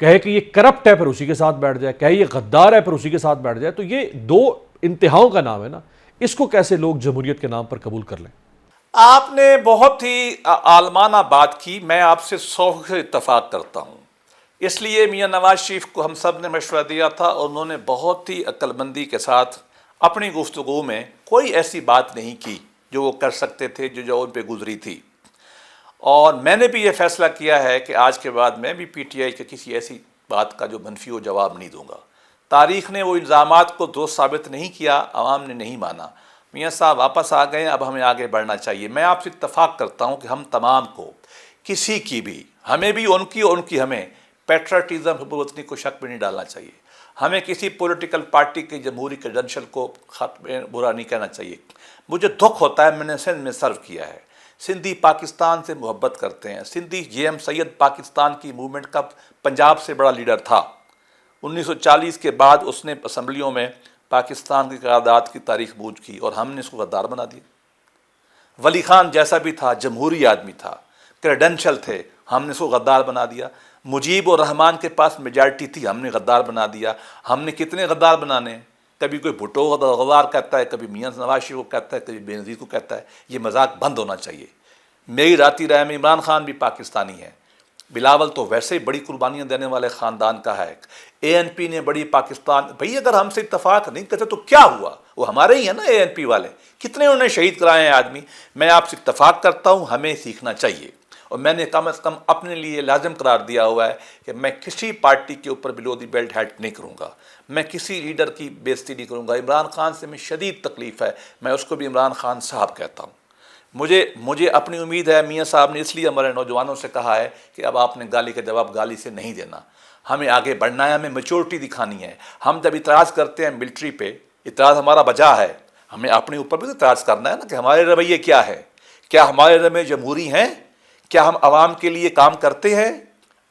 کہے کہ یہ کرپٹ ہے پھر اسی کے ساتھ بیٹھ جائے، کہے یہ غدار ہے پھر اسی کے ساتھ بیٹھ جائے، تو یہ دو انتہاؤں کا نام ہے نا، اس کو کیسے لوگ جمہوریت کے نام پر قبول کر لیں؟ آپ نے بہت ہی عالمانہ بات کی، میں آپ سے 100% اتفاق کرتا ہوں۔ اس لیے میاں نواز شریف کو ہم سب نے مشورہ دیا تھا اور انہوں نے بہت ہی عقل مندی کے ساتھ اپنی گفتگو میں کوئی ایسی بات نہیں کی جو وہ کر سکتے تھے جو ان پہ گزری تھی۔ اور میں نے بھی یہ فیصلہ کیا ہے کہ آج کے بعد میں بھی پی ٹی آئی کے کسی ایسی بات کا جو منفی ہو جواب نہیں دوں گا۔ تاریخ نے وہ الزامات کو درست ثابت نہیں کیا، عوام نے نہیں مانا، میاں صاحب واپس آ گئے، اب ہمیں آگے بڑھنا چاہیے۔ میں آپ سے اتفاق کرتا ہوں کہ ہم تمام کو، کسی کی بھی، ہمیں بھی ان کی اور ان کی ہمیں پیٹریٹزم، حب الوطنی کو شک میں نہیں ڈالنا چاہیے۔ ہمیں کسی پولیٹیکل پارٹی کے جمہوری کریڈنشل کو برا نہیں کہنا چاہیے۔ مجھے دکھ ہوتا ہے، میں نے سندھ میں سرو کیا ہے، سندھی پاکستان سے محبت کرتے ہیں۔ سندھی جے ایم سید پاکستان کی موومنٹ کا پنجاب سے بڑا لیڈر تھا۔ 1940 کے بعد اس نے اسمبلیوں میں پاکستان کی قرارداد کی تاریخ بوجھ کی اور ہم نے اس کو غدار بنا دیا۔ ولی خان جیسا بھی تھا، جمہوری آدمی تھا، کریڈنشل تھے، ہم نے اس کو غدار بنا دیا۔ مجیب الرحمان کے پاس میجارٹی تھی، ہم نے غدار بنا دیا۔ ہم نے کتنے غدار بنانے ہیں؟ کبھی کوئی بھٹو غدار کہتا ہے، کبھی میاں نواز شریف کو کہتا ہے، کبھی بے نظیر کو کہتا ہے۔ یہ مذاق بند ہونا چاہیے۔ میری ذاتی رائے میں عمران خان بھی پاکستانی ہے، بلاول تو ویسے ہی بڑی قربانیاں دینے والے خاندان کا ہے، اے این پی نے بڑی پاکستان، بھئی اگر ہم سے اتفاق نہیں کرتے تو کیا ہوا؟ وہ ہمارے ہی ہیں نا اے این پی والے، کتنے انہوں نے شہید کرائے ہیں آدمی۔ میں آپ سے اتفاق کرتا ہوں، ہمیں سیکھنا چاہیے، اور میں نے کم از کم اپنے لیے لازم قرار دیا ہوا ہے کہ میں کسی پارٹی کے اوپر بلو دی بیلٹ ہیٹ نہیں کروں گا، میں کسی لیڈر کی بے عزتی نہیں کروں گا۔ عمران خان سے میں شدید تکلیف ہے، میں اس کو بھی عمران خان صاحب کہتا ہوں۔ مجھے اپنی امید ہے، میاں صاحب نے اس لیے ہمارے نوجوانوں سے کہا ہے کہ اب آپ نے گالی کا جواب گالی سے نہیں دینا، ہمیں آگے بڑھنا ہے، ہمیں میچورٹی دکھانی ہے۔ ہم جب اعتراض کرتے ہیں ملٹری پہ، اعتراض ہمارا بجا ہے، ہمیں اپنے اوپر بھی اعتراض کرنا ہے نا کہ ہمارے رویے کیا ہے، کیا ہمارے رویے جمہوری ہیں، کیا ہم عوام کے لیے کام کرتے ہیں؟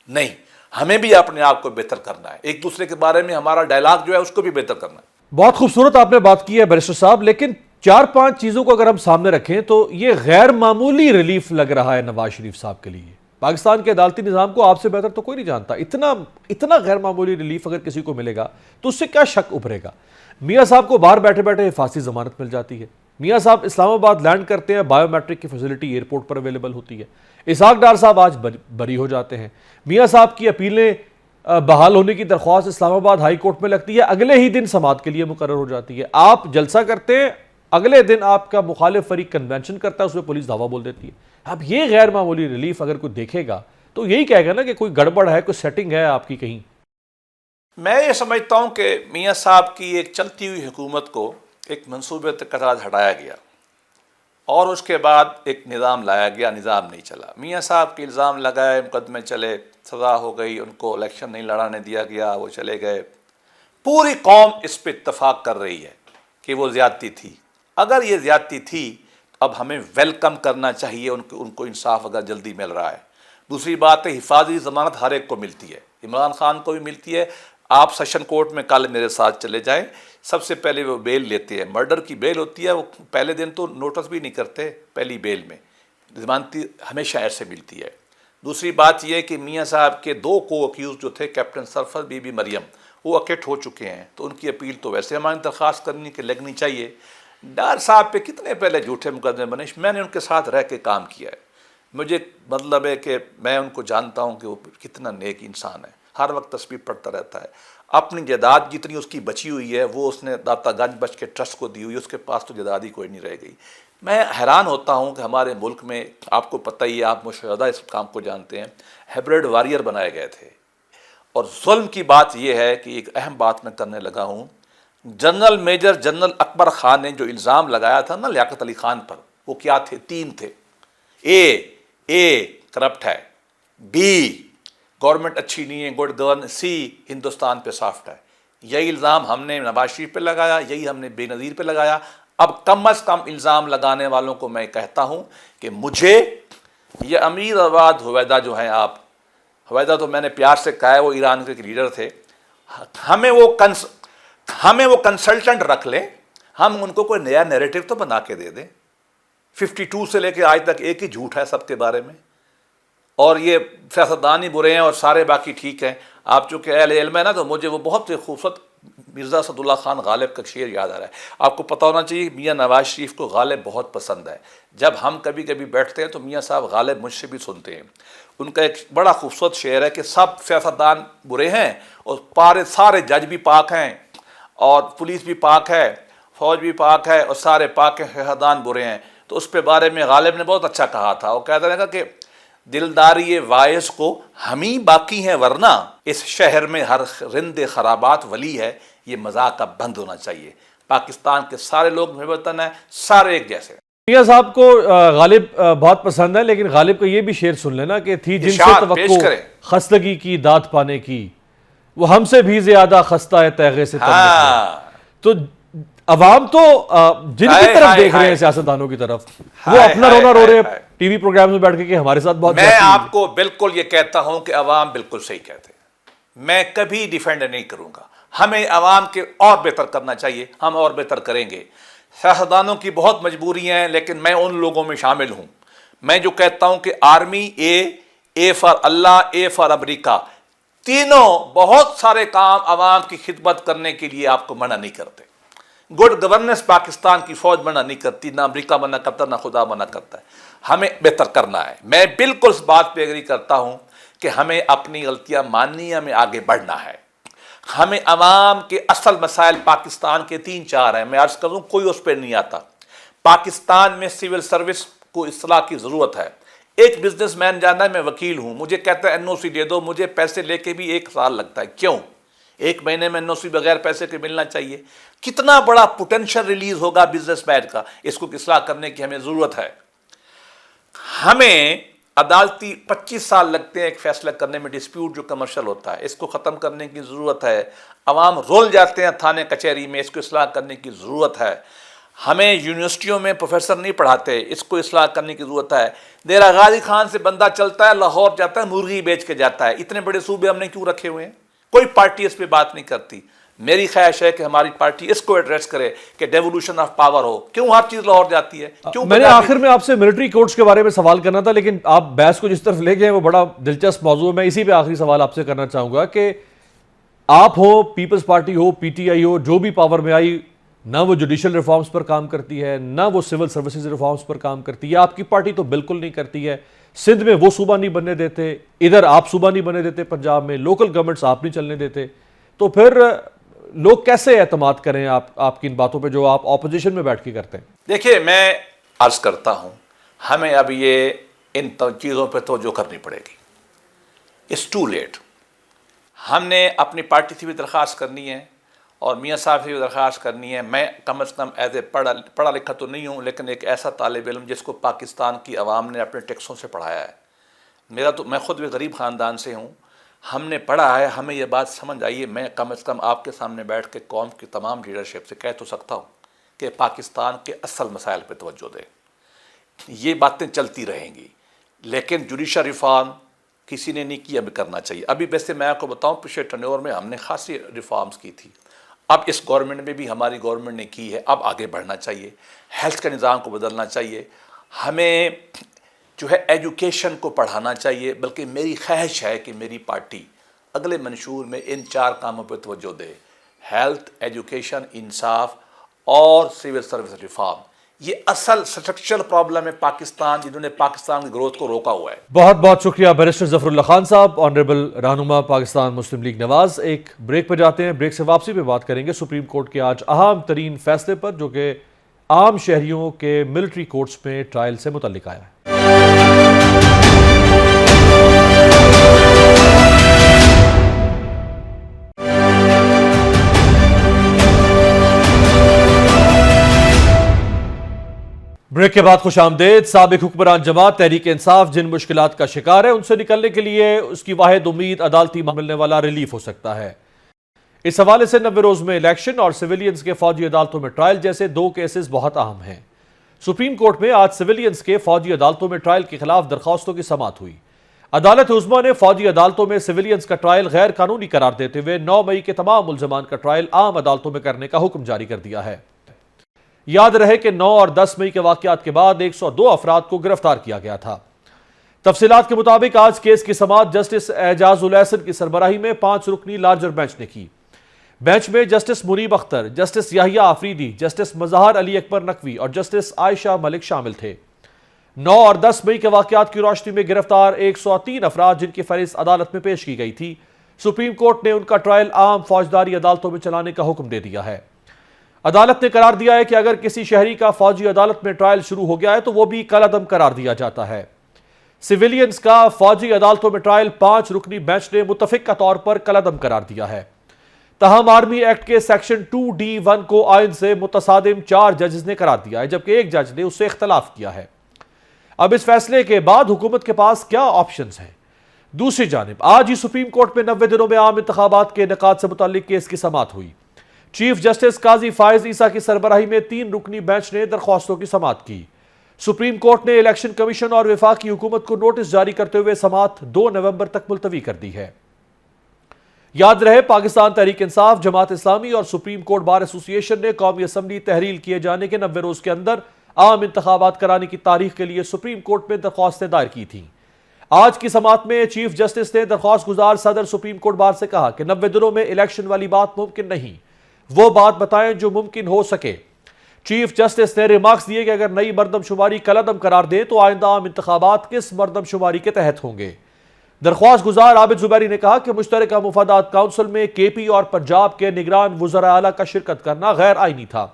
نہیں، ہمیں بھی اپنے آپ کو بہتر کرنا ہے، ایک دوسرے کے بارے میں ہمارا ڈائلاگ جو ہے اس کو بھی بہتر کرنا ہے۔ بہت خوبصورت آپ نے بات کی ہے بیرسٹر صاحب، لیکن 4-5 چیزوں کو اگر ہم سامنے رکھیں تو یہ غیر معمولی ریلیف لگ رہا ہے نواز شریف صاحب کے لیے۔ پاکستان کے عدالتی نظام کو آپ سے بہتر تو کوئی نہیں جانتا، اتنا غیر معمولی ریلیف اگر کسی کو ملے گا تو اس سے کیا شک ابھرے گا؟ میاں صاحب کو باہر بیٹھے بیٹھے حفاظتی ضمانت مل جاتی ہے، میاں صاحب اسلام آباد لینڈ کرتے ہیں، بائیو میٹرک کی فیسلٹی ایئرپورٹ پر اویلیبل ہوتی ہے، اسحاق ڈار صاحب آج بری ہو جاتے ہیں، میاں صاحب کی اپیلیں بحال ہونے کی درخواست اسلام آباد ہائی کورٹ میں لگتی ہے، اگلے ہی دن سماعت کے لیے مقرر ہو جاتی ہے، آپ جلسہ کرتے ہیں، اگلے دن آپ کا مخالف فریق کنونشن کرتا ہے، اس میں پولیس دعویٰ بول دیتی ہے۔ اب یہ غیر معمولی ریلیف اگر کوئی دیکھے گا تو یہی کہے گا نا کہ کوئی گڑبڑ ہے، کوئی سیٹنگ ہے آپ کی کہیں۔ میں یہ سمجھتا ہوں کہ میاں صاحب کی ایک چلتی ہوئی حکومت کو ایک منصوبے کے تحت ہٹایا گیا اور اس کے بعد ایک نظام لایا گیا، نظام نہیں چلا۔ میاں صاحب کے الزام لگائے، مقدمے چلے، سزا ہو گئی، ان کو الیکشن نہیں لڑانے دیا گیا، وہ چلے گئے۔ پوری قوم اس پہ اتفاق کر رہی ہے کہ وہ زیادتی تھی۔ اگر یہ زیادتی تھی اب ہمیں ویلکم کرنا چاہیے، ان کو انصاف اگر جلدی مل رہا ہے۔ دوسری بات ہے، حفاظتی ضمانت ہر ایک کو ملتی ہے، عمران خان کو بھی ملتی ہے۔ آپ سیشن کورٹ میں کل میرے ساتھ چلے جائیں، سب سے پہلے وہ بیل لیتے ہیں، مرڈر کی بیل ہوتی ہے، وہ پہلے دن تو نوٹس بھی نہیں کرتے، پہلی بیل میں ضمانتی ہمیشہ ایسے ملتی ہے۔ دوسری بات یہ کہ میاں صاحب کے 2 کو اکیوز جو تھے، کیپٹن سرفراز، بی بی مریم، وہ اکٹ ہو چکے ہیں، تو ان کی اپیل تو ویسے ہماری درخواست کرنی کہ لگنی چاہیے۔ ڈار صاحب پہ کتنے پہلے جھوٹے مقدمے بنے، میں نے ان کے ساتھ رہ کے کام کیا ہے، مجھے مطلب ہے کہ میں ان کو جانتا ہوں کہ وہ کتنا نیک انسان ہے، ہر وقت تسبیح پڑھتا رہتا ہے۔ اپنی جائیداد جتنی اس کی بچی ہوئی ہے وہ اس نے داتا گنج بچ کے ٹرسٹ کو دی ہوئی ہے، اس کے پاس تو جائیداد ہی کوئی نہیں رہ گئی۔ میں حیران ہوتا ہوں کہ ہمارے ملک میں، آپ کو پتہ ہی ہے، آپ مشاہدہ اس کام کو جانتے ہیں، ہیبرڈ واریر بنائے گئے تھے۔ اور ظلم کی بات یہ ہے کہ ایک اہم بات میں کرنے لگا ہوں، جنرل میجر جنرل اکبر خان نے جو الزام لگایا تھا نا لیاقت علی خان پر، وہ کیا تھے؟ 3 تھے۔ اے کرپٹ ہے، بی گورنمنٹ اچھی نہیں ہے، گڈ گورننس، سی ہندوستان پہ سافٹ ہے۔ یہی الزام ہم نے نواز شریف پہ لگایا، یہی ہم نے بے نظیر پہ لگایا۔ اب کم از کم الزام لگانے والوں کو میں کہتا ہوں کہ مجھے یہ امیر آباد ہویدا جو ہیں، آپ ہویدا تو میں نے پیار سے کہا ہے، وہ ایران کے لیڈر تھے، ہمیں وہ کنسلٹنٹ رکھ لیں، ہم ان کو کوئی نیا نیریٹو تو بنا کے دے دیں۔ 52 سے لے کے آج تک ایک ہی جھوٹ ہے سب کے بارے میں، اور یہ سیاستدان ہی برے ہیں اور سارے باقی ٹھیک ہیں۔ آپ چونکہ اہل علم ہے نا، تو مجھے وہ بہت خوبصورت مرزا اسداللہ خان غالب کا شعر یاد آ رہا ہے. آپ کو پتہ ہونا چاہیے میاں نواز شریف کو غالب بہت پسند ہے. جب ہم کبھی کبھی بیٹھتے ہیں تو میاں صاحب غالب مجھ سے بھی سنتے ہیں. ان کا ایک بڑا خوبصورت شعر ہے کہ سب سیاستدان برے ہیں اور سارے جج بھی پاک ہیں اور پولیس بھی پاک ہے، فوج بھی پاک ہے اور سارے پاک ہیں، سیاستدان برے ہیں. تو اس پہ بارے میں غالب نے بہت اچھا کہا تھا. وہ کہتا رہا کہ دلداری وائس کو ہم ہی باقی ہیں، ورنہ اس شہر میں ہر رند خرابات ولی ہے. یہ مذاق اب بند ہونا چاہیے. پاکستان کے سارے لوگ محب وطن ہیں، سارے ایک جیسے. میاں صاحب کو غالب بہت پسند ہے، لیکن غالب کا یہ بھی شعر سن لینا کہ تھی جن سے ارشاد پیش توقع کریں. خستگی کی داد پانے کی، وہ ہم سے بھی زیادہ خستہ ہے تیغے سے تب نکلے. تو عوام تو جن کی طرف دیکھ رہے ہیں سیاستدانوں کی طرف، وہ اپنا رونا رو رہے ہیں ٹی وی پروگرام میں بیٹھ کے کہ ہمارے ساتھ بہت میں آپ کو بالکل یہ کہتا ہوں کہ عوام بالکل صحیح کہتے ہیں. میں کبھی ڈیفینڈ نہیں کروں گا. ہمیں عوام کے اور بہتر کرنا چاہیے، ہم اور بہتر کریں گے. سیاستدانوں کی بہت مجبوریاں ہیں، لیکن میں ان لوگوں میں شامل ہوں. میں جو کہتا ہوں کہ آرمی اے فار اللہ، اے فار امریکہ، تینوں بہت سارے کام عوام کی خدمت کرنے کے لیے آپ کو منع نہیں کرتے. گڈ گورننس پاکستان کی فوج منع نہیں کرتی، نہ امریکہ منع کرتا، نہ خدا منع کرتا ہے. ہمیں بہتر کرنا ہے. میں بالکل اس بات پہ ایگری کرتا ہوں کہ ہمیں اپنی غلطیاں ماننی ہے، ہمیں آگے بڑھنا ہے. ہمیں عوام کے اصل مسائل پاکستان کے 3-4 ہیں. میں عرض کروں کوئی اس پہ نہیں آتا. پاکستان میں سول سروس کو اصلاح کی ضرورت ہے. ایک بزنس مین جانا ہے، میں وکیل ہوں، مجھے کہتا ہے NOC دے دو، مجھے پیسے لے کے بھی 1 سال لگتا ہے. کیوں؟ 1 مہینے میں NOC بغیر پیسے کے ملنا چاہیے. کتنا بڑا پوٹینشل ریلیز ہوگا بزنس مین کا. اس کو اصلاح کرنے کی ہمیں ضرورت ہے. ہمیں عدالتی 25 سال لگتے ہیں ایک فیصلہ کرنے میں، ڈسپیوٹ جو کمرشل ہوتا ہے، اس کو ختم کرنے کی ضرورت ہے. عوام رول جاتے ہیں تھانے کچہری میں، اس کو اصلاح کرنے کی ضرورت ہے. ہمیں یونیورسٹیوں میں پروفیسر نہیں پڑھاتے، اس کو اصلاح کرنے کی ضرورت ہے. دیرا غازی خان سے بندہ چلتا ہے، لاہور جاتا ہے، مرغی بیچ کے جاتا ہے. اتنے بڑے صوبے ہم نے کیوں رکھے ہوئے ہیں؟ کوئی پارٹی اس پہ بات نہیں کرتی. میری خواہش ہے کہ ہماری پارٹی اس کو ایڈریس کرے کہ ڈیولوشن آف پاور ہو. کیوں ہر چیز لاہور جاتی ہے؟ کیوں میں نے آخر میں آپ سے ملٹری کورٹس کے بارے میں سوال کرنا تھا، لیکن آپ بحث کو جس طرف لے گئے وہ بڑا دلچسپ موضوع ہے. میں اسی پہ آخری سوال آپ سے کرنا چاہوں گا کہ آپ ہو، پیپلز پارٹی ہو، PTI ہو، جو بھی پاور میں آئی، نہ وہ جوڈیشل ریفارمز پر کام کرتی ہے، نہ وہ سول سروسز ریفارمز پر کام کرتی ہے. آپ کی پارٹی تو بالکل نہیں کرتی ہے. سندھ میں وہ صوبہ نہیں بننے دیتے، ادھر آپ صوبہ نہیں بننے دیتے، پنجاب میں لوکل گورنمنٹس آپ نہیں چلنے دیتے. تو پھر لوگ کیسے اعتماد کریں آپ کی ان باتوں پہ جو آپ اپوزیشن میں بیٹھ کے کرتے ہیں؟ دیکھیے، میں عرض کرتا ہوں، ہمیں اب یہ ان چیزوں پہ توجہ کرنی پڑے گی. It's too late. ہم نے اپنی پارٹی سے بھی درخواست کرنی ہے اور میاں صاحب سے بھی درخواست کرنی ہے. میں کم از کم ایز اے پڑھا لکھا تو نہیں ہوں، لیکن ایک ایسا طالب علم جس کو پاکستان کی عوام نے اپنے ٹیکسوں سے پڑھایا ہے. میں خود بھی غریب خاندان سے ہوں. ہم نے پڑھا ہے، ہمیں یہ بات سمجھ آئی ہے. میں کم از کم آپ کے سامنے بیٹھ کے قوم کی تمام لیڈرشپ سے کہہ تو سکتا ہوں کہ پاکستان کے اصل مسائل پہ توجہ دیں. یہ باتیں چلتی رہیں گی، لیکن جوڈیشل ریفارم کسی نے نہیں کی، ابھی کرنا چاہیے. ابھی ویسے میں آپ کو بتاؤں، پچھلے ٹرنیور میں ہم نے خاصی ریفارمز کی تھی. اب اس گورنمنٹ میں بھی ہماری گورنمنٹ نے کی ہے. اب آگے بڑھنا چاہیے. ہیلتھ کے نظام کو بدلنا چاہیے. ہمیں جو ہے ایجوکیشن کو پڑھانا چاہیے. بلکہ میری خواہش ہے کہ میری پارٹی اگلے منشور میں ان 4 کاموں پہ توجہ دے: ہیلتھ، ایجوکیشن، انصاف اور سول سروس ریفارم. یہ اصل سٹرکچرل پرابلم ہے پاکستان، جنہوں نے پاکستان کی گروتھ کو روکا ہوا ہے. بہت بہت شکریہ بیرسٹر ظفر اللہ خان صاحب، آنریبل رہنما پاکستان مسلم لیگ نواز. ایک بریک پہ جاتے ہیں. بریک سے واپسی پہ بات کریں گے سپریم کورٹ کے آج اہم ترین فیصلے پر، جو کہ عام شہریوں کے ملٹری کورٹس میں ٹرائل سے متعلق آیا ہے. بریک کے بعد خوش آمدید. سابق حکمران جماعت تحریک انصاف جن مشکلات کا شکار ہے، ان سے نکلنے کے لیے اس کی واحد امید عدالتی ملنے والا ریلیف ہو سکتا ہے. اس حوالے سے 90 روز میں الیکشن اور سویلینز کے فوجی عدالتوں میں ٹرائل جیسے 2 کیسز بہت اہم ہیں. سپریم کورٹ میں آج سویلینز کے فوجی عدالتوں میں ٹرائل کے خلاف درخواستوں کی سماعت ہوئی. عدالت عظمیٰ نے فوجی عدالتوں میں سویلینز کا ٹرائل غیر قانونی قرار دیتے ہوئے 9 مئی کے تمام ملزمان کا ٹرائل عام عدالتوں میں کرنے کا حکم جاری کر دیا ہے. یاد رہے کہ 9 اور 10 مئی کے واقعات کے بعد 102 افراد کو گرفتار کیا گیا تھا. تفصیلات کے مطابق آج کیس کی سماعت جسٹس اعجاز الاحسن کی سربراہی میں 5 رکنی لارجر بینچ نے کی۔ بینچ میں جسٹس منیب اختر، جسٹس یحییٰ آفریدی، جسٹس مظہر علی اکبر نقوی اور جسٹس عائشہ ملک شامل تھے۔ 9 اور 10 مئی کے واقعات کی روشنی میں گرفتار 103 افراد جن کی فہرست عدالت میں پیش کی گئی تھی، سپریم کورٹ نے ان کا ٹرائل عام فوجداری عدالتوں میں چلانے کا حکم دے دیا ہے۔ عدالت نے قرار دیا ہے کہ اگر کسی شہری کا فوجی عدالت میں ٹرائل شروع ہو گیا ہے تو وہ بھی کالعدم قرار دیا جاتا ہے۔ سویلینز کا فوجی عدالتوں میں ٹرائل 5 رکنی بینچ نے متفقہ طور پر کالعدم قرار دیا ہے۔ تاہم آرمی ایکٹ کے سیکشن 2D1 کو آئین سے متصادم 4 ججز نے قرار دیا ہے، جبکہ ایک جج نے اس سے اختلاف کیا ہے۔ اب اس فیصلے کے بعد حکومت کے پاس کیا آپشنز ہیں؟ دوسری جانب آج ہی سپریم کورٹ میں 90 دنوں میں عام انتخابات کے انعقاد سے متعلق کیس کی سماعت ہوئی۔ چیف جسٹس قاضی فائز عیسیٰ کی سربراہی میں 3 رکنی بینچ نے درخواستوں کی سماعت کی۔ سپریم کورٹ نے الیکشن کمیشن اور وفاقی حکومت کو نوٹس جاری کرتے ہوئے سماعت 2 نومبر تک ملتوی کر دی ہے۔ یاد رہے پاکستان تحریک انصاف، جماعت اسلامی اور سپریم کورٹ بار ایسوسی ایشن نے قومی اسمبلی تحلیل کیے جانے کے 90 روز کے اندر عام انتخابات کرانے کی تاریخ کے لیے سپریم کورٹ میں درخواستیں دائر کی تھیں۔ آج کی سماعت میں چیف جسٹس نے درخواست گزار صدر سپریم کورٹ بار سے کہا کہ 90 دنوں میں الیکشن والی بات ممکن نہیں، وہ بات بتائیں جو ممکن ہو سکے۔ چیف جسٹس نے ریمارکس دیے کہ اگر نئی مردم شماری کالعدم قرار دیں تو آئندہ عام انتخابات کس مردم شماری کے تحت ہوں گے۔ درخواست گزار عابد زبیری نے کہا کہ مشترکہ مفادات کونسل میں کے پی اور پنجاب کے نگران وزراء اعلیٰ کا شرکت کرنا غیر آئینی تھا۔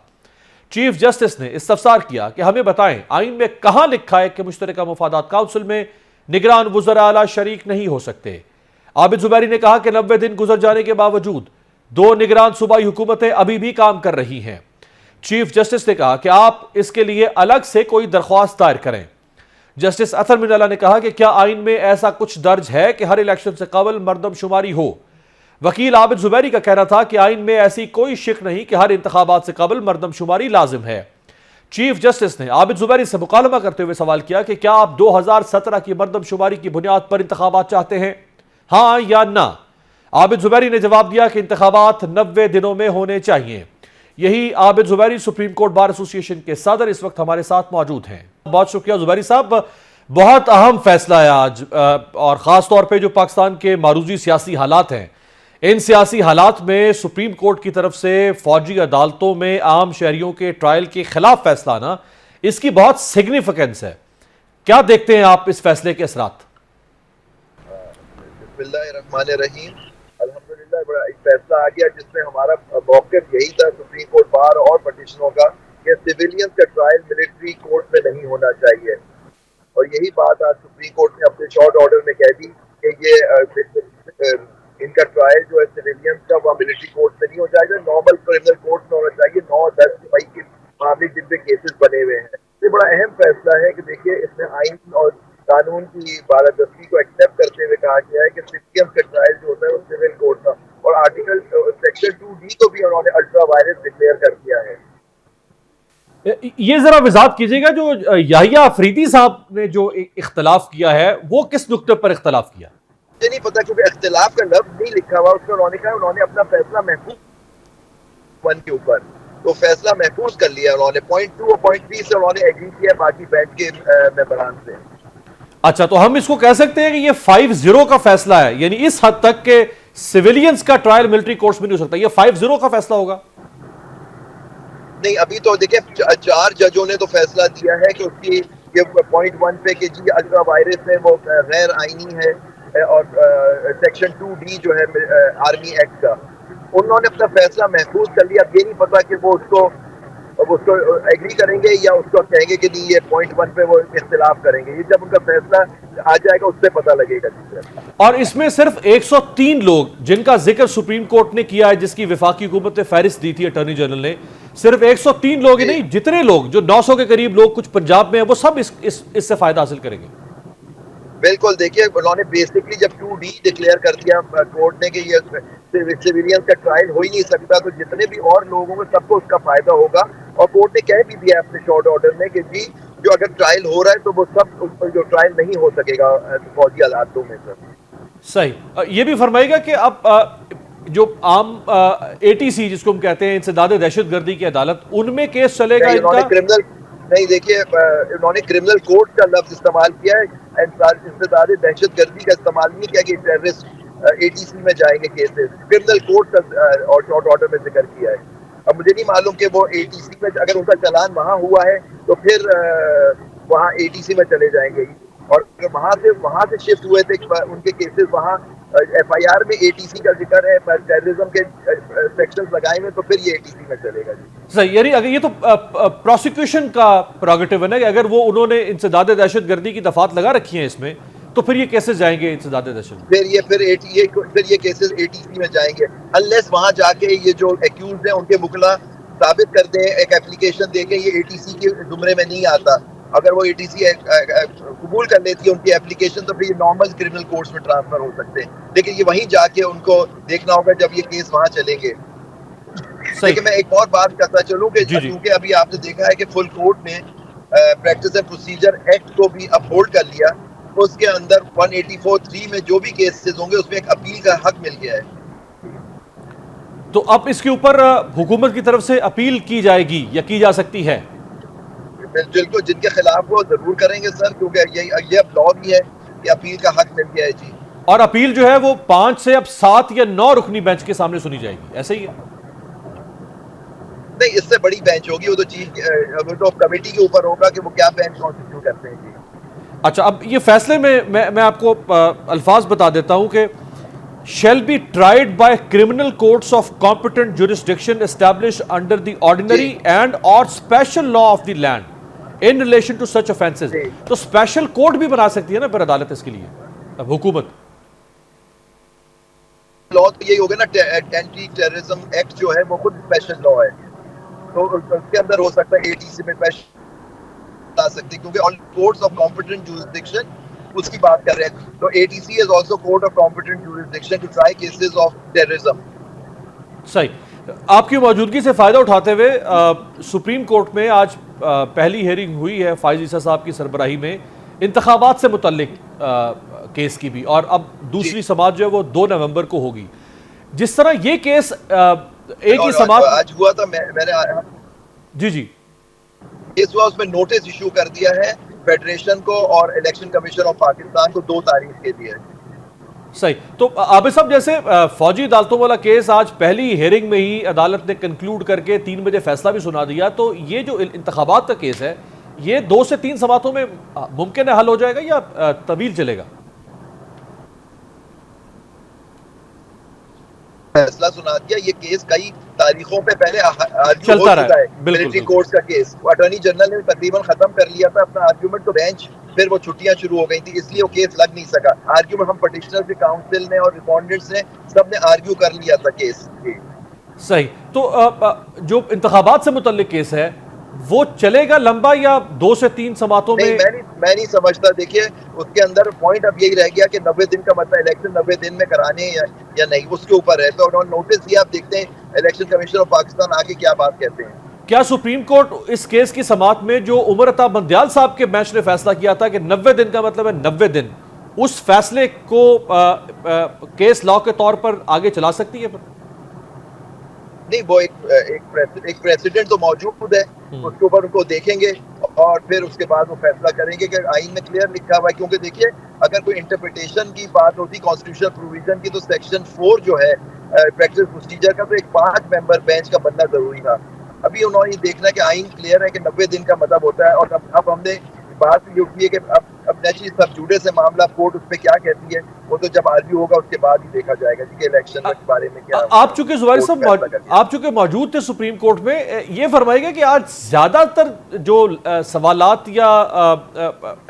چیف جسٹس نے استفسار کیا کہ ہمیں بتائیں آئین میں کہاں لکھا ہے کہ مشترکہ مفادات کونسل میں نگران وزراء اعلیٰ شریک نہیں ہو سکتے۔ عابد زبیری نے کہا کہ 90 دن گزر جانے کے باوجود 2 نگران صوبائی حکومتیں ابھی بھی کام کر رہی ہیں۔ چیف جسٹس نے کہا کہ آپ اس کے لیے الگ سے کوئی درخواست دائر کریں۔ جسٹس اطہر من اللہ نے کہا کہ کیا آئین میں ایسا کچھ درج ہے کہ ہر الیکشن سے قبل مردم شماری ہو؟ وکیل عابد زبیری کا کہنا تھا کہ آئین میں ایسی کوئی شک نہیں کہ ہر انتخابات سے قبل مردم شماری لازم ہے۔ چیف جسٹس نے عابد زبیری سے مکالمہ کرتے ہوئے سوال کیا کہ کیا آپ 2017 کی مردم شماری کی بنیاد پر انتخابات چاہتے ہیں، ہاں یا نہ؟ عابد زبیری نے جواب دیا کہ انتخابات 90 دنوں میں ہونے چاہیے۔ یہی عابد زبیری سپریم کورٹ بار ایسوسی ایشن کے صدر اس وقت ہمارے ساتھ موجود ہیں۔ بہت شکریہ زبیری صاحب، بہت اہم فیصلہ ہے آج، اور خاص طور پہ جو پاکستان کے معروضی سیاسی حالات ہیں، ان سیاسی حالات میں سپریم کورٹ کی طرف سے فوجی عدالتوں میں عام شہریوں کے ٹرائل کے خلاف فیصلہ آنا، اس کی بہت سگنیفیکنس ہے۔ کیا دیکھتے ہیں آپ اس فیصلے کے اثرات؟ بسم اللہ الرحمن الرحیم۔ الحمدللہ بڑا ایک فیصلہ آ گیا جس میں ہمارا موقف یہی تھا سپریم کورٹ بار اور پٹیشنوں کا کہ سویلین کا ٹرائل ملٹری کورٹ میں نہیں ہونا چاہیے، اور یہی بات آج سپریم کورٹ نے اپنے شارٹ آرڈر میں کہہ دی کہ یہ ان کا ٹرائل جو ہے سویلین کا وہ ملٹری کورٹ میں نہیں ہو جائے گا، نارمل کرمنل کورٹ میں ہونا چاہیے۔ 9 اور 10 مئی کے معاملے جن پہ کیسز بنے ہوئے ہیں، یہ بڑا اہم فیصلہ ہے کہ دیکھیے اس میں آئین اور قانون کی بالادستی کو ایکسیپٹ کرتے ہوئے کہا گیا ہے کہ سویلین کا ٹرائل جو ہوتا ہے وہ سول کورٹ کا، اور آرٹیکل سیکشن 2D کو بھی انہوں نے الٹرا وائرس ڈکلیئر کر دیا ہے۔ یہ ذرا وضاحت کیجئے گا، جو یحییٰ آفریدی صاحب نے جو اختلاف کیا ہے وہ کس نقطے پر اختلاف کیا؟ مجھے نہیں پتا کیونکہ اختلاف کا لفظ نہیں لکھا ہوا، اس میں انہوں نے کہا انہوں نے اپنا فیصلہ محفوظ 1 کے اوپر تو فیصلہ محفوظ کر لیا انہوں نے، پوائنٹ 2 اور پوائنٹ 3 سے انہوں نے ایگری کیا باقی بینچ کے ممبران سے۔ اچھا، تو ہم اس کو کہہ سکتے ہیں کہ یہ 5-0 کا فیصلہ ہے، یعنی اس حد تک کہ سویلینز کا ٹرائل ملٹری کورٹس میں نہیں ہو سکتا، یہ 5-0 کا فیصلہ ہوگا؟ نہیں، ابھی تو دیکھیں 4 ججوں نے تو فیصلہ دیا ہے کہ اس کی یہ پوائنٹ 1 پہ کہ جی الٹرا وائرس ہے وہ غیر آئینی ہے، اور سیکشن 2D جو ہے آرمی ایکٹ کا، انہوں نے اپنا فیصلہ محفوظ کر لیا۔ اب یہ نہیں پتا کہ وہ اس کو ایگری کریں گے یا اس کو کہیں گے کہ نہیں یہ پوائنٹ 1 پہ وہ اختلاف کریں گے، یہ جب ان کا فیصلہ آ جائے گا اس سے پتہ لگے گا۔ اور اس میں صرف 103 لوگ جن کا ذکر سپریم کورٹ نے کیا ہے، جس کی وفاقی حکومت نے فہرست دی تھی اٹارنی جنرل نے، صرف 103 لوگ ہی نہیں، جتنے لوگ جو 900 کے قریب لوگ کچھ پنجاب میں ہیں وہ سب اس سے فائدہ حاصل کریں گے۔ بالکل، دیکھیے انہوں نے بیسکلی جب 2D ڈکلیئر کر دیا کورٹ نے کہ یہ سویلین کا ٹرائل ہو ہی نہیں سکتا، تو جتنے بھی اور لوگ ہوں گے سب کو اس کا فائدہ ہوگا، اور کورٹ نے کہہ بھی دیا اپنے شارٹ آرڈر میں کہ جی جو اگر ٹرائل ہو رہا ہے تو وہ سب جو ٹرائل نہیں ہو سکے گا فوجی عدالتوں میں۔ صحیح، یہ بھی فرمائے گا کہ اب جو عام ATC جس کو ہم کہتے ہیں انسداد دہشت گردی کی عدالت، ان میں کیس چلے گا ان کا؟ نہیں، دیکھیے انہوں نے کرمنل کورٹ کا لفظ استعمال کیا ہے، انسداد دہشت گردی کا استعمال نہیں کیا کہ ٹیررسٹ ATC میں جائیں گے کیسز. کرمنل کوڈ کا شارٹ آرڈر میں ذکر کیا ہے. اب مجھے نہیں معلوم کہ وہ ATC میں اگر ان کا چلان وہاں ہوا ہے تو پھر وہاں ATC میں چلے جائیں گے, اور وہاں سے شفٹ ہوئے تھے ان کے کیسز وہاں FIR میں ATC کا ذکر ہے, ٹیررزم کے سیکشنز لگائے ہوئے, تو پھر یہ ATC میں چلے گا. جی صحیح, یعنی اگر یہ تو پروسیکیوشن کا پروگیٹو ہے نا کہ اگر وہ انہوں نے انسداد دہشت گردی کی دفعات لگا رکھی ہیں اس میں, تو پھر یہ کیسے جائیں گے انسداد دہشت؟ پھر یہ کیسز ATC میں جائیں گے انلیس وہاں جا کے یہ جو ایکیوزڈ ہیں ان کے وکلا ثابت کر دیں, ایک اپلیکیشن دے کے یہ ATC کے زمرے میں نہیں آتا. اگر وہ ATC قبول کر لیتی ہے ان کی اپلیکیشن تو پھر یہ نارمل کرمنل کورٹس میں ٹرانسفر ہو سکتے ہیں, لیکن یہ وہیں جا کے ان کو دیکھنا ہوگا جب یہ کیس وہاں چلیں گے. لیکن میں ایک اور بات کرتا چلوں کہ کیونکہ ابھی آپ نے دیکھا ہے کہ فل کورٹ نے پریکٹس اینڈ پروسیجر ایکٹ کو بھی اپ ہولڈ کر لیا, اس کے اندر 184(3) میں جو بھی کیسز ہوں گے اس میں ایک اپیل کا حق مل گیا ہے. تو اب اس کے اوپر حکومت کی طرف سے اپیل کی جائے گی یا کی جا سکتی ہے؟ بالکل, جن کے خلاف وہ ضرور کریں گے سر, کیونکہ یہ اب لاء بھی ہے کہ اپیل کا حق مل گیا ہے. جی, اور اپیل جو ہے وہ 5 سے اب 7 یا 9 رکنی بینچ کے سامنے سنی جائے گی, ایسے ہی ہے؟ نہیں, اس سے بڑی بینچ ہوگی, وہ تو کمیٹی کے اوپر ہوگا کہ وہ کیا بینچ کانسٹیٹیوٹ کرتے ہیں. جی اچھا, اب یہ فیصلے میں آپ کو الفاظ بتا دیتا ہوں کہ shall be tried by criminal courts of competent jurisdiction established under the ordinary and or special law of the land in relation to such offences. تو special court بھی بنا سکتی ہے نا پھر عدالت اس کے لیے, اب حکومت. لاء تو یہی ہوگا نا, اینٹی ٹیررزم ایکٹ جو ہے وہ خود اسپیشل لاء ہے, تو اس کے اندر ہو سکتا ہے ATC میں لا سکتے, کیونکہ آل کورٹس آف کمپیٹنٹ جورسڈکشن اس کی بات کر رہے ہیں. تو ATC is also court of competent jurisdiction to try cases of terrorism. صحیح, آپ کی موجودگی سے فائدہ اٹھاتے ہوئے سپریم کورٹ میں آج پہلی ہیئرنگ ہوئی ہے فائز عیسیٰ صاحب کی سربراہی میں انتخابات سے متعلق کیس کی بھی, اور اب دوسری سماعت جو ہے وہ 2 نومبر کو ہوگی. جس طرح یہ کیس ایک ہی سماعت آج ہوا تھا, میں نے جی کیس ہوا, اس میں نوٹس ایشو کر دیا ہے فیڈریشن کو اور الیکشن کمیشن آف پاکستان کو 2 تاریخ کے لیے. صحیح, تو عابد صاحب جیسے فوجی عدالتوں والا کیس آج پہلی ہیئرنگ میں ہی عدالت نے کنکلوڈ کر کے 3 بجے فیصلہ بھی سنا دیا, تو یہ جو انتخابات کا کیس ہے یہ 2 سے 3 سماعتوں میں ممکن ہے حل ہو جائے گا یا طویل چلے گا؟ فیصلہ سنا دیا, یہ کیس کئی تاریخوں پہ پہلے چلتا رہا ہے, ملٹری کورٹس کا کیس. اٹارنی جنرل نے تقریباً ختم کر لیا تھا اپنا آرگیومنٹ, تو بینچ پھر وہ چھٹیاں شروع ہو گئی تھی, اس لیے وہ کیس لگ نہیں سکا. آرگیومنٹ ہم پٹیشنر کے کاؤنسل نے اور ریسپونڈنٹس نے سب نے آرگیو کر لیا تھا کیس. صحیح, تو جو انتخابات سے متعلق کیس ہے وہ چلے گا لمبا یا 2 سے 3 سماعتوں میں؟ میں نہیں سمجھتا. دیکھیے اس کے اندر پوائنٹ اب یہی رہ گیا کہ 90 دن کا مطلب الیکشن 90 دن میں کرانے یا نہیں, اس کے اوپر ہے. تو انہوں نے نوٹس دیا, آپ دیکھتے ہیں الیکشن کمیشن آف پاکستان آگے کیا بات کہتے ہیں. کیا سپریم کورٹ اس کیس کی سماعت میں جو عمر عطا بندیال صاحب کے بینچ نے فیصلہ کیا تھا کہ 90 دن کا مطلب ہے 90 دن, اس فیصلے کو کیس لاء کے طور پر آگے چلا سکتی ہے؟ نہیں, وہ ایک پریسیڈنٹ تو موجود ہے, اس کے اوپر ان کو دیکھیں گے اور پھر اس کے بعد وہ فیصلہ کریں گے کہ آئین میں کلیئر لکھا ہوا ہے. کیونکہ دیکھیے اگر کوئی انٹرپریٹیشن کی بات ہوتی کانسٹیٹیوشنل پروویژن کی, تو سیکشن 4 جو ہے پریکٹس پروسیجر کا, تو ایک 5 ممبر بینچ کا بننا ضروری تھا. ابھی انہوں نے دیکھنا کہ آئین کلیئر ہے کہ 90 دن کا مطلب ہوتا ہے, اور اب ہم نے بات یہ اٹھی ہے کہ اب نیچرلی سب جوڑے سے معاملہ کورٹ اس پہ کیا کہتی ہے, وہ تو جب آرگیو ہوگا اس کے بعد ہی دیکھا جائے گا کہ الیکشن کے بارے میں کیا. آپ چونکہ زواری صاحب آپ چونکہ موجود تھے سپریم کورٹ میں, یہ فرمائے گا کہ آج زیادہ تر جو سوالات یا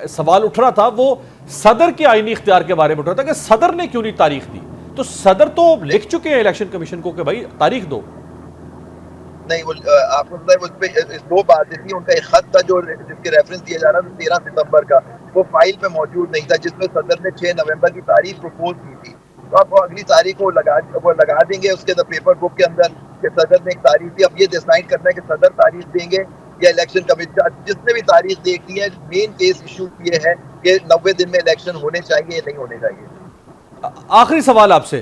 سوال اٹھ رہا تھا وہ صدر کے آئینی اختیار کے بارے میں اٹھ رہا تھا کہ صدر نے کیوں نہیں تاریخ دی. تو صدر تو لکھ چکے ہیں الیکشن کمیشن کو کہ بھائی تاریخ دو. نہیں, وہ آپ کو پتا ہے اس پہ 2 باتیں تھیں. ان کا ایک خط تھا جو جس کے ریفرنس دیا جا رہا تھا 13 ستمبر کا, وہ فائل پہ موجود نہیں تھا, جس میں صدر نے 6 نومبر کی تاریخ پروپوز کی تھی. تو آپ اگلی تاریخ کو لگا دیں گے اس کے پیپر بک کے اندر کہ صدر نے ایک تاریخ دی. اب یہ ڈیسائیڈ کرنا ہے کہ صدر تاریخ دیں گے یا الیکشن کمیشن, جس نے بھی تاریخ دیکھ دی ہے. مین کیس ایشو یہ ہے کہ 90 دن میں الیکشن ہونے چاہیے یا نہیں ہونے چاہیے. آخری سوال آپ سے,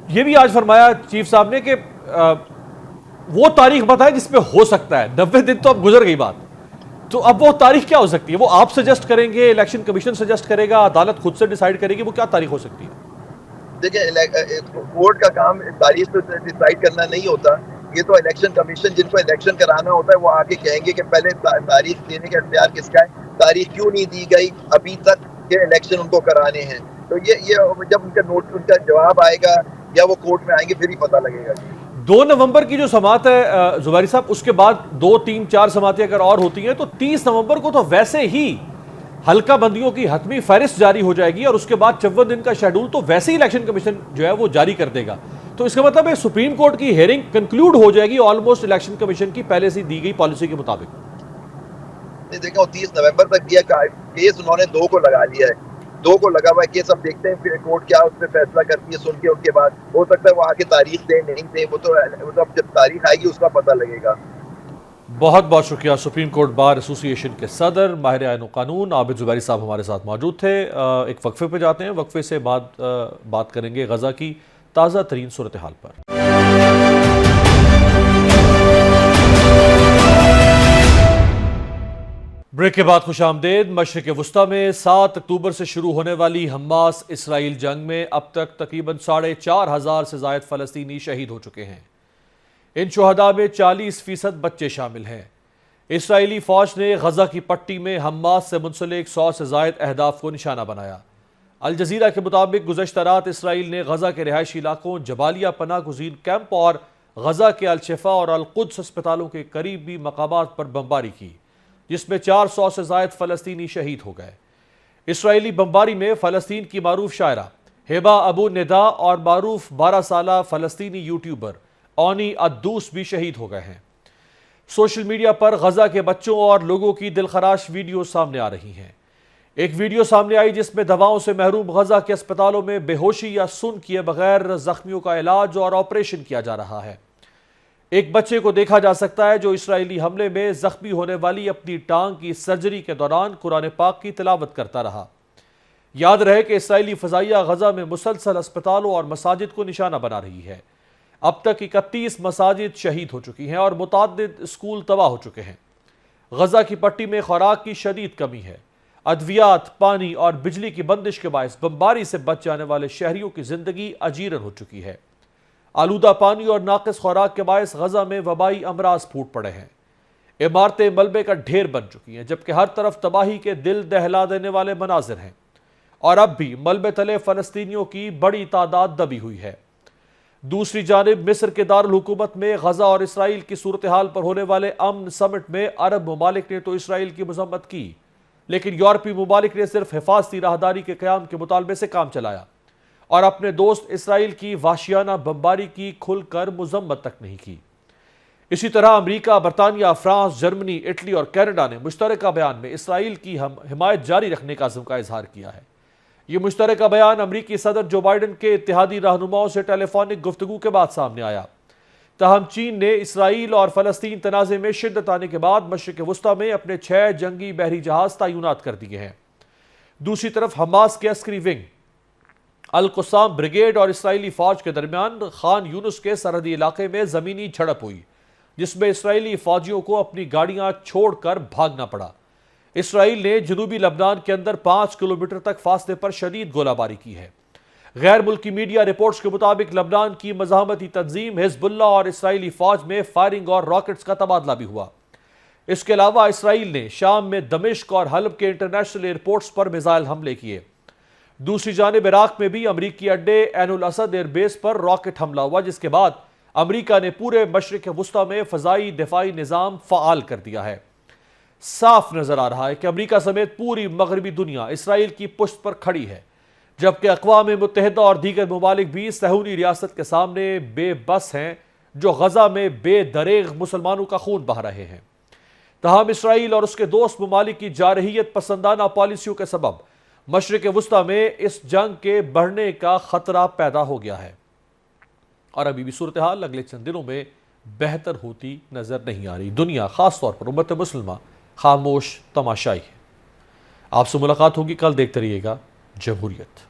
یہ بھی آج فرمایا چیف صاحب نے کہ وہ تاریخ بتائے جس پہ ہو سکتا ہے. 90 دن تو اب گزر گئی بات, تو اب وہ تاریخ کیا ہو سکتی ہے؟ وہ آپ سجیسٹ کریں گے، الیکشن کمیشن سجیسٹ کرے گا، عدالت خود سے ڈیسائیڈ کرے گی، وہ کیا تاریخ ہو سکتی ہے؟ دیکھیں کورٹ کا کام تاریخ پہ ڈیسائیڈ کرنا نہیں ہوتا، یہ تو الیکشن کمیشن جن کو الیکشن کرانا ہوتا ہے وہ آگے کہیں گے کہ پہلے تاریخ دینے کا اختیار کس کا ہے، تاریخ کیوں نہیں دی گئی ابھی تک کہ الیکشن ان کو کرانے ہیں. تو یہ جب ان کا جواب آئے گا یا وہ کورٹ میں آئیں گے پھر ہی پتہ لگے گا. 2 نومبر کی جو سماعت ہے زبیری صاحب، اس کے بعد 2 3 4 سماعتیں اگر اور ہوتی ہیں تو 30 نومبر کو تو ویسے ہی حلقہ بندیوں کی حتمی فہرست جاری ہو جائے گی، اور اس کے بعد 54 دن کا شیڈول تو ویسے ہی الیکشن کمیشن جو ہے وہ جاری کر دے گا. تو اس کا مطلب ہے سپریم کورٹ کی ہیئرنگ کنکلوڈ ہو جائے گی آلموسٹ الیکشن کمیشن کی پہلے سے دی گئی پالیسی کے مطابق. دیکھو 30 نومبر تک یہ کیس انہوں نے 2 کو لگا لیا ہے، 2 کو لگا ہوا ہے کیس. اب دیکھتے ہیں کورٹ کیا اس پہ فیصلہ کرتی ہے سن کے، ان کے بعد ہو سکتا ہے وہ آگے تاریخ دیں نہیں دیں، وہ تو اب جب تاریخ آئے گی اس کا پتہ لگے گا. بہت بہت شکریہ. سپریم کورٹ بار ایسوسی ایشن کے صدر ماہر آئین و قانون عابد زبیری صاحب ہمارے ساتھ موجود تھے. ایک وقفے پہ جاتے ہیں، وقفے سے بعد بات کریں گے غزہ کی تازہ ترین صورتحال پر. بریک کے بعد خوش آمدید. مشرق وسطی میں 7 اکتوبر سے شروع ہونے والی حماس اسرائیل جنگ میں اب تک تقریباً 4,500 سے زائد فلسطینی شہید ہو چکے ہیں. ان شہداء میں 40% بچے شامل ہیں. اسرائیلی فوج نے غزہ کی پٹی میں حماس سے منسلک 100 سے زائد اہداف کو نشانہ بنایا. الجزیرہ کے مطابق گزشتہ رات اسرائیل نے غزہ کے رہائشی علاقوں جبالیہ پناہ گزین کیمپ اور غزہ کے الشفا اور القدس ہسپتالوں کے قریبی مقامات پر بمباری کی، جس میں 400 سے زائد فلسطینی شہید ہو گئے. اسرائیلی بمباری میں فلسطین کی معروف شاعرہ ہبہ ابو ندا اور معروف 12 سالہ فلسطینی یوٹیوبر اونی ادوس بھی شہید ہو گئے ہیں. سوشل میڈیا پر غزہ کے بچوں اور لوگوں کی دلخراش ویڈیو سامنے آ رہی ہیں. ایک ویڈیو سامنے آئی جس میں دواؤں سے محروم غزہ کے اسپتالوں میں بے ہوشی یا سن کیے بغیر زخمیوں کا علاج اور آپریشن کیا جا رہا ہے. ایک بچے کو دیکھا جا سکتا ہے جو اسرائیلی حملے میں زخمی ہونے والی اپنی ٹانگ کی سرجری کے دوران قرآن پاک کی تلاوت کرتا رہا. یاد رہے کہ اسرائیلی فضائیہ غزہ میں مسلسل اسپتالوں اور مساجد کو نشانہ بنا رہی ہے. اب تک 31 مساجد شہید ہو چکی ہیں اور متعدد اسکول تباہ ہو چکے ہیں. غزہ کی پٹی میں خوراک کی شدید کمی ہے. ادویات، پانی اور بجلی کی بندش کے باعث بمباری سے بچ جانے والے شہریوں کی زندگی اجیرن ہو چکی ہے. آلودہ پانی اور ناقص خوراک کے باعث غزہ میں وبائی امراض پھوٹ پڑے ہیں. عمارتیں ملبے کا ڈھیر بن چکی ہیں، جبکہ ہر طرف تباہی کے دل دہلا دینے والے مناظر ہیں، اور اب بھی ملبے تلے فلسطینیوں کی بڑی تعداد دبی ہوئی ہے. دوسری جانب مصر کے دارالحکومت میں غزہ اور اسرائیل کی صورتحال پر ہونے والے امن سمٹ میں عرب ممالک نے تو اسرائیل کی مذمت کی، لیکن یورپی ممالک نے صرف حفاظتی راہداری کے قیام کے مطالبے سے کام چلایا اور اپنے دوست اسرائیل کی وحشیانہ بمباری کی کھل کر مذمت تک نہیں کی. اسی طرح امریکہ، برطانیہ، فرانس، جرمنی، اٹلی اور کینیڈا نے مشترکہ بیان میں اسرائیل کی حمایت جاری رکھنے کا عزم کا اظہار کیا ہے. یہ مشترکہ بیان امریکی صدر جو بائیڈن کے اتحادی رہنماؤں سے ٹیلی فونک گفتگو کے بعد سامنے آیا. تاہم چین نے اسرائیل اور فلسطین تنازع میں شدت آنے کے بعد مشرق وسطی میں اپنے 6 جنگی بحری جہاز تعینات کر دیے ہیں. دوسری طرف حماس کے عسکری ونگ القسام بریگیڈ اور اسرائیلی فوج کے درمیان خان یونس کے سرحدی علاقے میں زمینی جھڑپ ہوئی، جس میں اسرائیلی فوجیوں کو اپنی گاڑیاں چھوڑ کر بھاگنا پڑا. اسرائیل نے جنوبی لبنان کے اندر 5 کلومیٹر تک فاصلے پر شدید گولہ باری کی ہے. غیر ملکی میڈیا رپورٹس کے مطابق لبنان کی مزاحمتی تنظیم حزب اللہ اور اسرائیلی فوج میں فائرنگ اور راکٹس کا تبادلہ بھی ہوا. اس کے علاوہ اسرائیل نے شام میں دمشق اور حلب کے انٹرنیشنل ایئرپورٹس پر میزائل حملے کیے. دوسری جانب عراق میں بھی امریکی اڈے عین الاسد ایئر بیس پر راکٹ حملہ ہوا، جس کے بعد امریکہ نے پورے مشرق وسطی میں فضائی دفاعی نظام فعال کر دیا ہے. صاف نظر آ رہا ہے کہ امریکہ سمیت پوری مغربی دنیا اسرائیل کی پشت پر کھڑی ہے، جبکہ اقوام متحدہ اور دیگر ممالک بھی صہیونی ریاست کے سامنے بے بس ہیں، جو غزہ میں بے دریغ مسلمانوں کا خون بہا رہے ہیں. تاہم اسرائیل اور اس کے دوست ممالک کی جارحیت پسندانہ پالیسیوں کے سبب مشرق وسطی میں اس جنگ کے بڑھنے کا خطرہ پیدا ہو گیا ہے، اور ابھی بھی صورتحال اگلے چند دنوں میں بہتر ہوتی نظر نہیں آ رہی. دنیا، خاص طور پر امت مسلمہ، خاموش تماشائی ہے. آپ سے ملاقات ہوگی کل. دیکھتے رہیے گا جمہوریت.